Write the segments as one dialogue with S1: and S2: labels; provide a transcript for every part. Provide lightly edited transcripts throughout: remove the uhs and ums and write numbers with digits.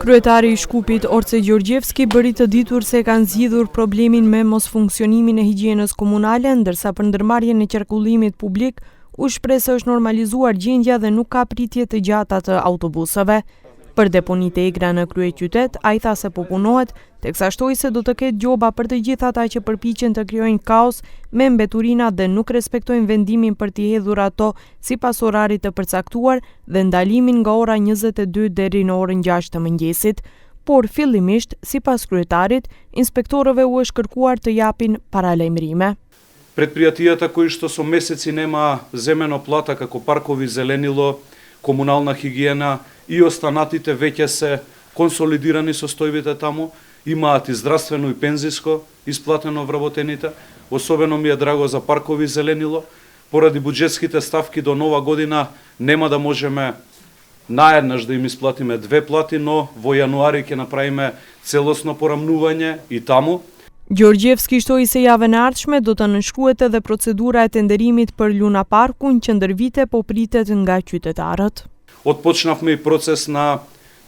S1: Kryetari i Shkupit Orce Gjorgjevski bëri të ditur se kanë zgjidhur problemin me mosfunksionimin e higjienës komunale, ndërsa për ndërmarrjen e qarkullimit publik u shpreh se është normalizuar gjendja dhe nuk ka pritje të gjata të autobuseve. Për deponitë e egra në kryeqytet, ai tha se po punohet, teksa shtoi se do të ketë gjoba për të gjithë ata që përpiqen të krijojnë kaos me mbeturina dhe nuk respektojnë vendimin për t'i hedhur ato sipas orarit të përcaktuar dhe ndalimin nga ora 22 deri në orën 6 të mëngjesit. Por fillimisht, sipas kryetarit, inspektorëve u është kërkuar të japin paralajmërime.
S2: Предприятията кои што со месеци нема земено плата како паркови, зеленило, комунална хигиена и останатите веќе се консолидирани состојбите таму, имаат и здравствено и пензиско исплатено вработените. Особено ми е драго за паркови, зеленило. Поради буџетските ставки до нова година нема да можеме наеднаш да им исплатиме 2 плати, но во јануари ќе направиме целосно порамнување и таму.
S1: Gjorgjevski shtoi se javën e ardhshme do të nënshkruhet edhe procedura e tenderimit për Luna Parkun që ndër vite po pritet nga qytetarët.
S2: Отпочнавме и процес на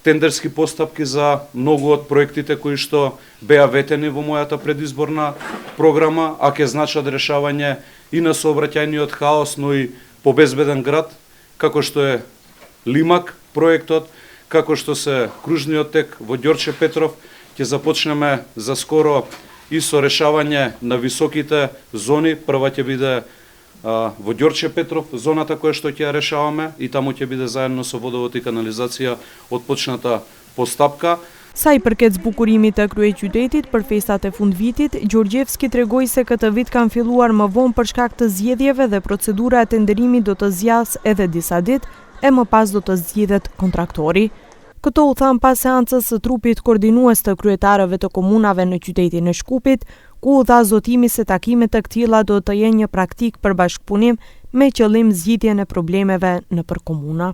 S2: тендерски постапки за многу од проектите кои што беа ветени во мојата предизборна програма, а ќе значат решавање и на сообраќајниот хаос, но и побезбеден град, како што е Лимак проектот, како што се кружниот тек во Ѓорче Петров. Ќе започнеме за скоро и со решавање на високите зони. Прва ќе биде во Ѓорче Петров, зоната која што ќе ја решаваме, и таму ќе биде заедно со водовод и канализација отпочната постапка.
S1: Sa i përket zbukurimit të kryeqytetit për festat e fundvitit, Gjorgjevski tregoi se këtë vit kanë filluar më vonë për shkak të zgjedhjeve dhe procedura e tenderimit do të zgjas edhe disa ditë e më pas do të zgjidhet kontraktori. Këto u than pas seancës së trupit koordinues të kryetarëve të komunave në qytetin e Shkupit, ku u dha zotimi se takimet të këtilla do të jenë një praktik për bashkëpunim me qëllim zgjidhjen e problemeve nëpër komuna.